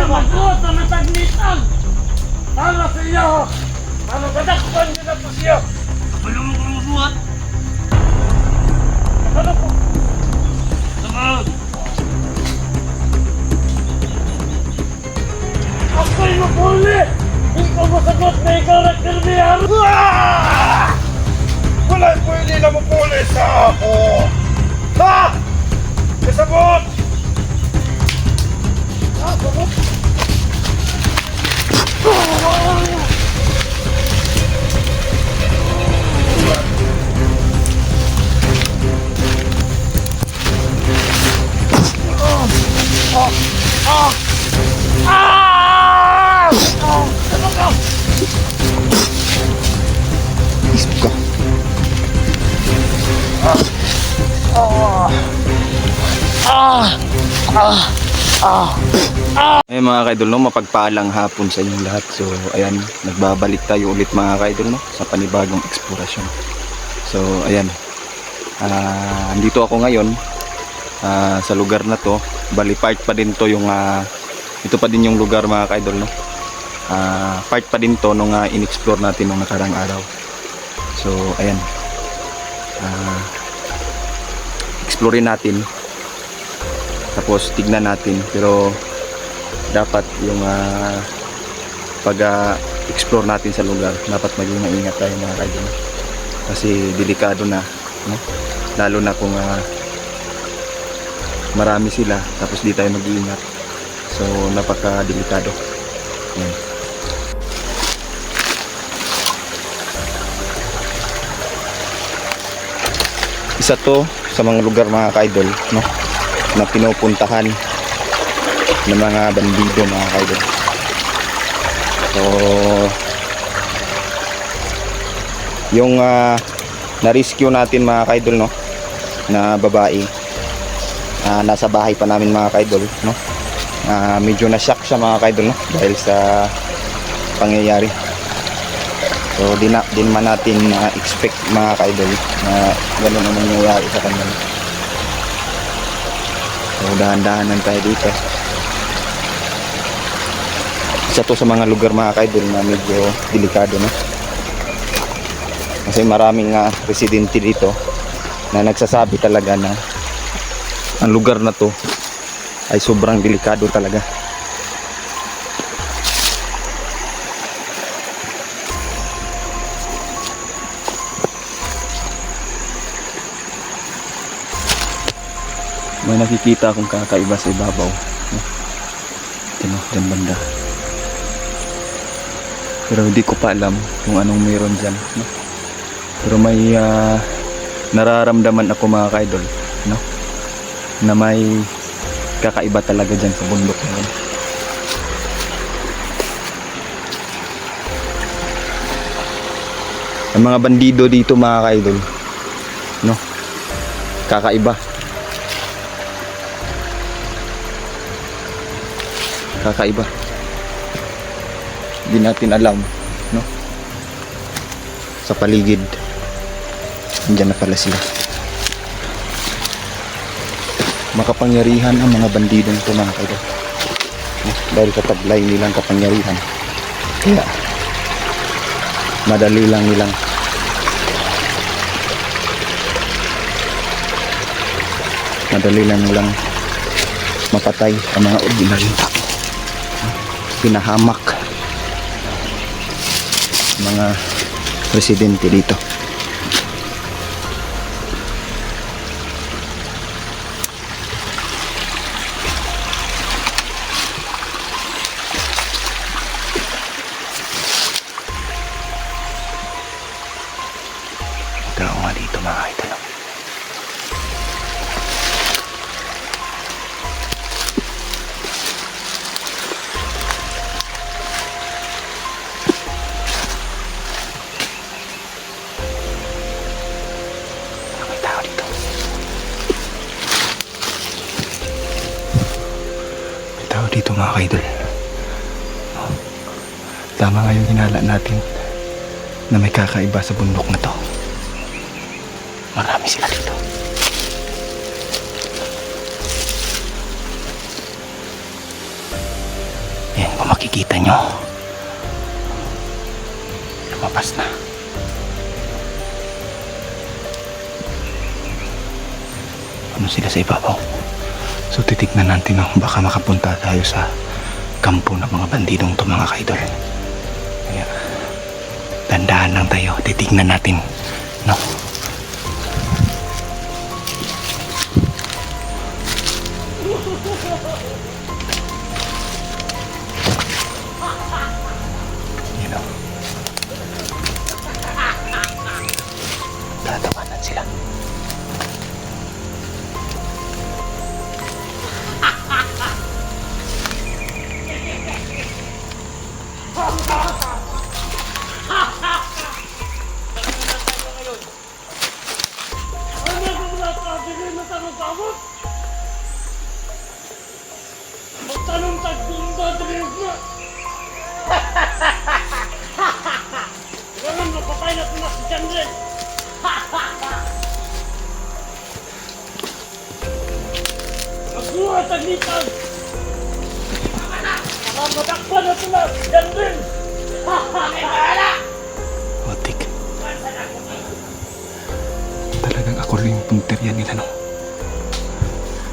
kayo magbuot na matagnitan! Para sa iyo! Para kadakpan nyo na po siya! Ano mo kung mabuhat? Ano po? Tamad! Ako'y mapuli! Hindi ko masagot na ikaw nagkarnihan! Wala pwede na mapuli sa ako! Ha? Kasabot! Isip ka. Ayun mga kaidol, no, mapagpaalang hapon sa inyong lahat. So ayan, nagbabalik tayo ulit mga kaidol, no, sa panibagong eksplorasyon. So ayan, andito ako ngayon sa lugar na to. Bali part pa din to yung ito pa din yung lugar mga kaidol, no. Part pa din to nung in-explore natin nung nakarang araw. So ayan, explorein natin, tapos tignan natin. Pero dapat yung pag-explore natin sa lugar, dapat maging maingat tayo mga kaidol, kasi delikado na, no? Lalo na kung marami sila tapos di tayo mag-iingat. So napaka-delikado. Ayan. Isa to sa mga lugar mga kaidol, no, na pinupuntahan ng mga bandido mga kaidol. So yung na-rescue natin mga kaidol, no, na babae, nasa bahay pa namin mga kaidol, no. Medyo na-shock siya mga kaidol, no, dahil sa pangyayari. So di man natin expect mga kaidol na gano'n ang nangyayari sa kanya. So dahan-dahanan tayo dito. Isa to sa mga lugar mga kaidol na medyo delikado, no, kasi maraming residente dito na nagsasabi talaga na ang lugar na to ay sobrang delikado talaga. May nakikita akong kakaiba sa ibabaw, no? Ito, dyan banda. Pero hindi ko pa alam kung anong meron dyan, no? Pero may nararamdaman ako mga kaidol, no, na may kakaiba talaga dyan sa bundok na yun. Ang mga bandido dito mga kaidol, no, kakaiba. Kakaiba. Hindi natin alam, no, sa paligid. Nandiyan na pala sila. Makapangyarihan ang mga bandidong ito mga kaidol, no? Dahil sa taglay nilang kapangyarihan, kaya madali lang nilang mapatay ang mga ordinaryong tao. Pinahamak mga residente dito. Tao nga dito mga idol. May tao dito. May tao dito mga idol. Tama nga yung hinala natin na may kakaiba sa bundok na to. Marami sila dito. Yan, kung makikita nyo. Lumabas na. Ano sila sa ibabaw? So titignan natin, no? Baka makapunta tayo sa kampo ng mga bandidong to, mga kaidol. Kaya dandahan lang tayo, titignan natin, no? You know, tatawanan sila. Ano kung nakakabili na tanong-tanong? Magtanong tagbumba din na. Ganun, napatay na ito si Chandren. Magbuha taglitan. Mamadakpan na ito na si Chandren. Otik. Talagang ako rin yung punteriya nila, no?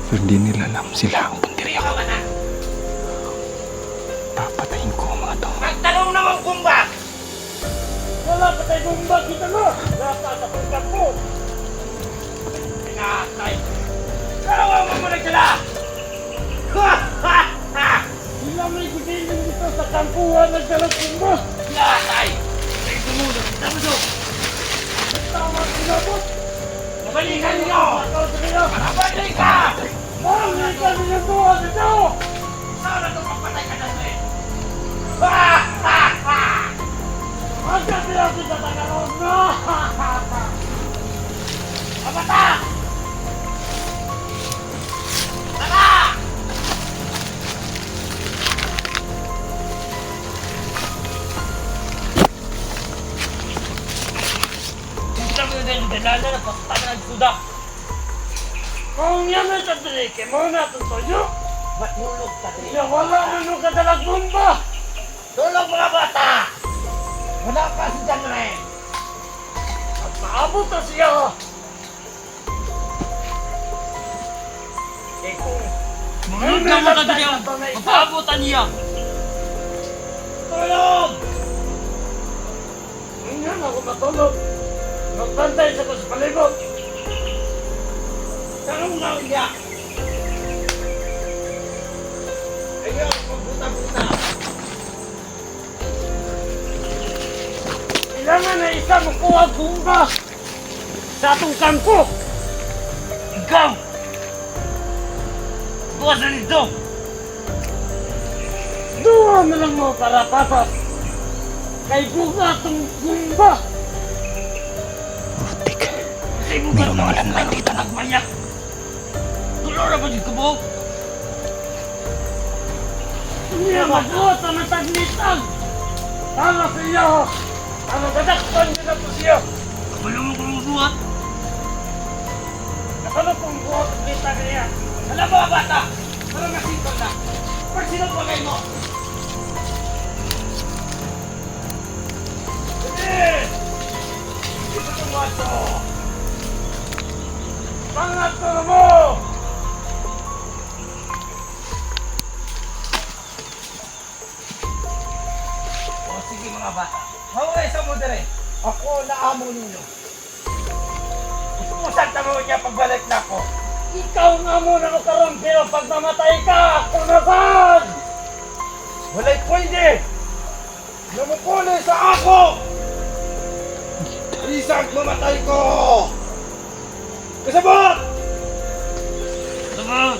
Pero hindi nila alam sila ang punteriya ko. Papatayin ko ang mga to. Magtanong naman kumba! Wala pa tayo bumba kita na. Nakakatapos ka po. Pinatay! Karawa mo mo nagdala! Sila may gudilin dito sa kampuhan ng Galapumba. Pinatay! Tama sinabot. Mabalikan niyo! Mabalik ka! Mabalikan niyo buha dito. Sana ito magpatay ka na rin! Hanggang natin sa Tagaroon na. Mabata! Tara! Kita mo na yung dalala na pagpatay ng suda! Kung yan ay tatrike mo na ito sa'yo. Matulog ka rin! Ya wala na nung kadalag bumba. Tulog mga bata! Wala pa si Janre! At maabot na siya. Eh kung Manunod ka mo ka diyan. Magpaabutan niya. tulog! Hindi ako matulog. Magbantay sa palibot. Tanong na niya! Ayaw, magbuta-buta! Kailangan na isa makuha bumba sa atong kampo. Ikaw! Bukas na nito! Duwa na lang mo para patas. Kay buka atong bumba. Otik. Mayroong mga landmine dito, no? Mayak! Tulog na ba dito ka mo? Hindi na magbuhat na matagnitan. Para sa iyo. Para gadakpan niyo na po siya. Kabalo mo kung buhat. Ano kung buhat ang kita kaya? Alam mo mga bata! Parang nasintol na! Pag sinapagay mo! Sige! Ito itong waso! Pangatlo mo! O sige mga bata! Haway sa mo dire! Ako na amo ninyo! Ususan mo niya pagbalik na ako! Ikaw nga muna ko karon pero pag mamatay ka, ako na saan? Wala'y pwede! Namupuli sa ako! Isang mamatay ko! Kasabot! Sabot!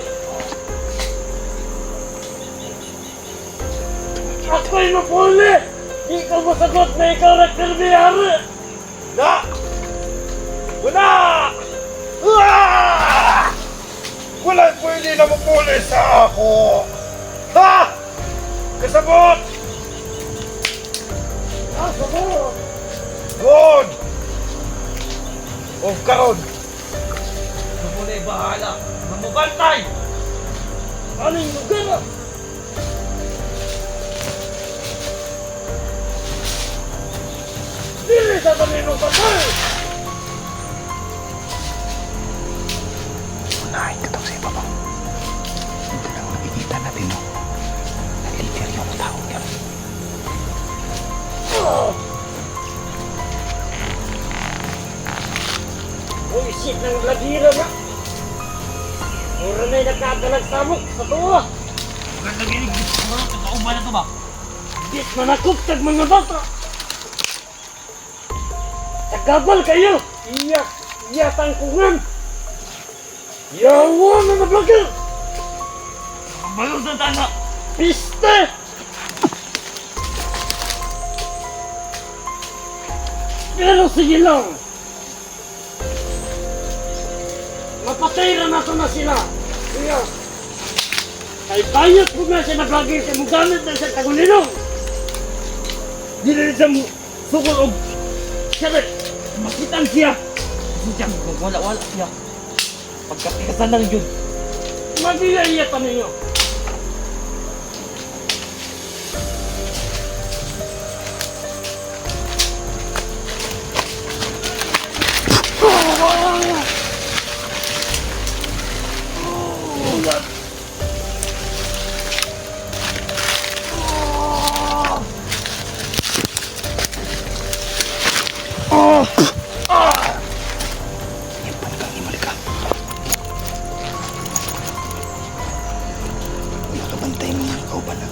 Ako'y mapuli! Ikaw masagot na ikaw nagkirbiyari! Na! Wala! Ah! Walang pwede na mapuli sa ako! Ha! Kasabot! Asa mo? Good! O karon! Mamuna'y bahala! Mamubantay! Aling lugar? Buisit ng lagira na. Mura na'y nagkadalag samok sa tuwa. Maganda ginig. Totoo ba na to ba? Bis manakop tag mga bata. Tagabal kayo. Iya tangkungan. Yawa mga vlogger. Ang balong sa tana. Piste. Pero sige lang. Mapatay na nato na sila. Iya. Ay bayot ko na siya na vlogger kay mugamit na siya tagulinong. Di na siya mo sukol o sabi, makitan siya. Siyang wala siya. Pagkapikasan lang yun. Magigaya pa ninyo. Nakabantay mo mga kauban na.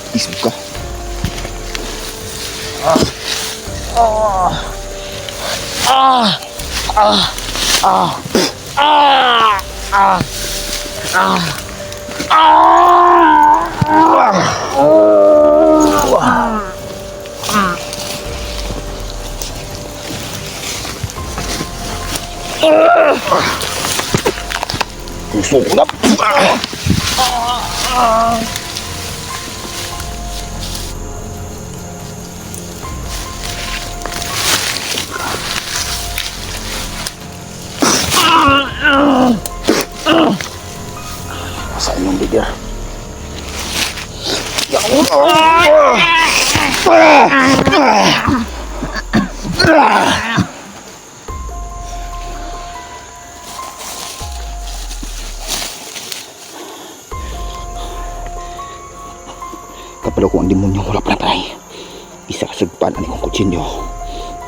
Isip ka. Gusto ko na. Masa yung bigger. Kapalo ko ang demonyo wala patay. Isa sagpan ani kong kutsinyo.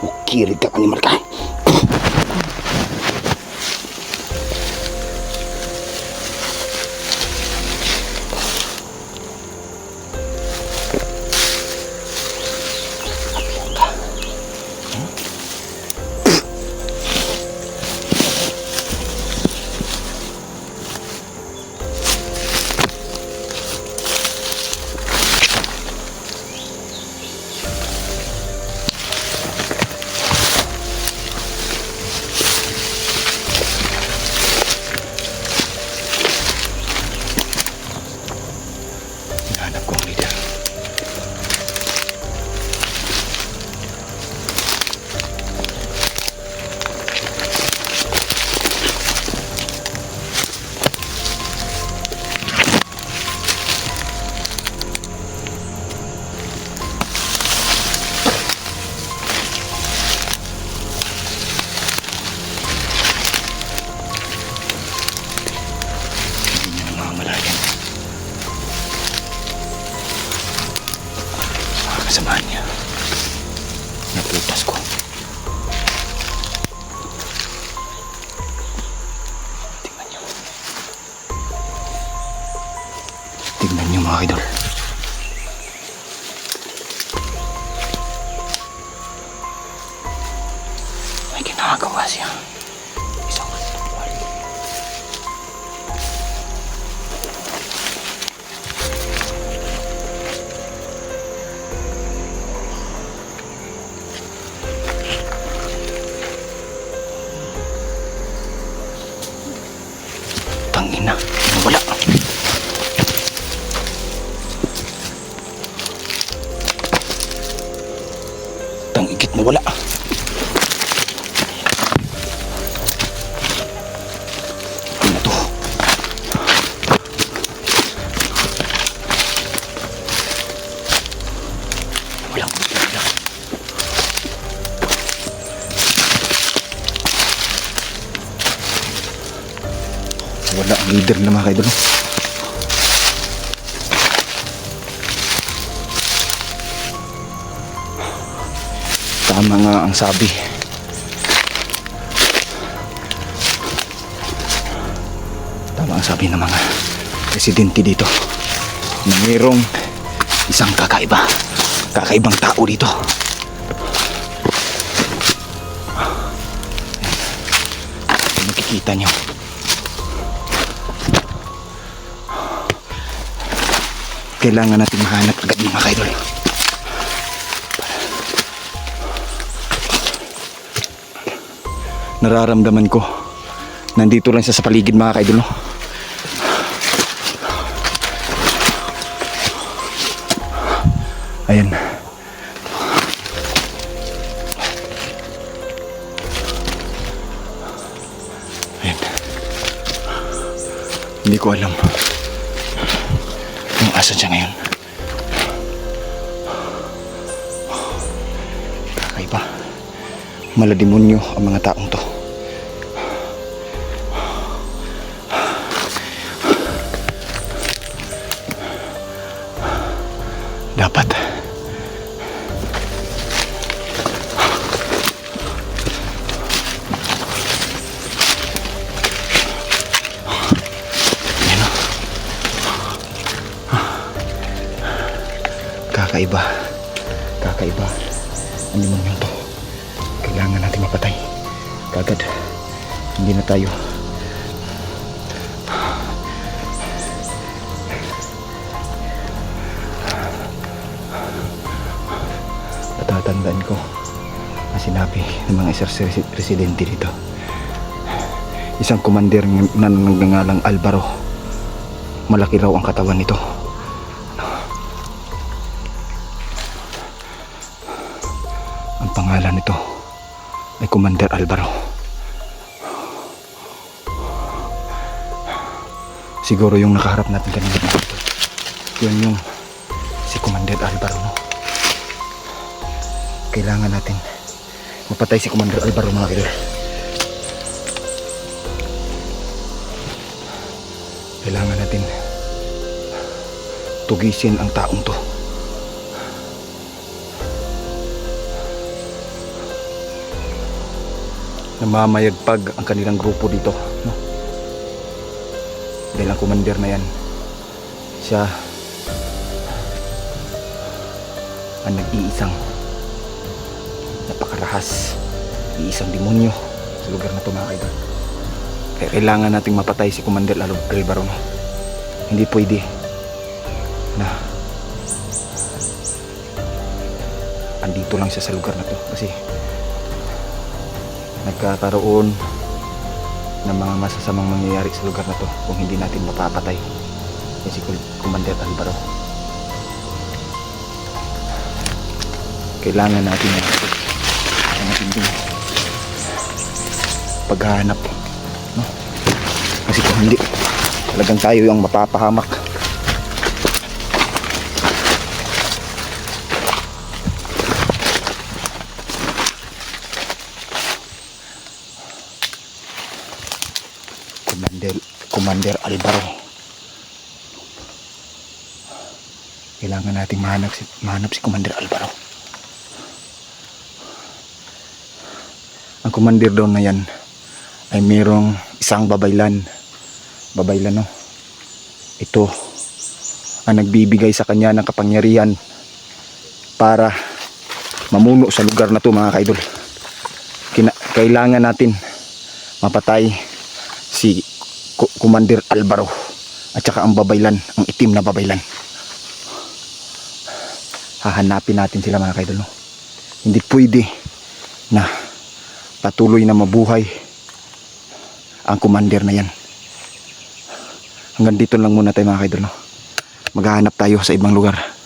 Mukirid ka animal ka. Hanap ko ang leader. Hindi niya namamalayan. Kasamahan niya. Naputas ko. Tingnan niyo. Tingnan niyo mga idol. siya. Isang kawali. Tangina, wala. Tangigit na wala. Ano to? Walang wala. Wala ang leader na mga kaidol. Tama nga ang sabi. Tama ang sabi ng mga residente dito na mayroong isang kakaibang tao dito. Kung makikita nyo, kailangan natin mahanap agad mga kaidol. Nararamdaman ko nandito lang siya sa paligid mga kaidol, no? Ayan. Ayan. Hindi ko alam kung asan siya ngayon. Kakaiba. Malademonyo ang mga taong to. Dapat yan, kakaiba ang demonyo to. Kailangan natin mapatay kagad. Hindi na tayo natatandaan ko na sinabi ng mga isang residente dito. Isang commander na nagngangalang Alvaro. Malaki raw ang katawan nito. Ang pangalan nito ay Commander Alvaro. Siguro yung nakaharap natin kanina dito, yun yung si Commander Alvaro, no? Kailangan natin mapatay si Commander Alvaro mga kaibigan. Kailangan natin tugisin ang taong to. Namamayagpag ang kanilang grupo dito, no? Dahil ang commander na yan, siya ang nag-iisang napakarahas, iisang demonyo sa lugar na ito mga kaibigan. Kaya kailangan nating mapatay si Commander Alvaro, no? Hindi pwede na andito lang siya sa lugar na to, kasi nagkakaroon ng mga masasamang mangyayari sa lugar na to kung hindi natin mapapatay si Commander Alvaro. Kailangan natin ang matinding paghahanap, no? Kasi kung hindi, talagang tayo yung mapapahamak. Commander Alvaro. Kailangan nating mahanap si Commander Alvaro. Ang commander daw na yan ay mayroong isang babaylan, no? Ito ang nagbibigay sa kanya ng kapangyarihan para mamuno sa lugar na to mga kaidol. kailangan natin mapatay si Commander Alvaro at saka ang babaylan, ang itim na babaylan. Hahanapin natin sila mga kaidol, no? Hindi pwede na patuloy na mabuhay ang commander na yan. Hanggang dito lang muna tayo mga kaidol, no? Maghahanap tayo sa ibang lugar.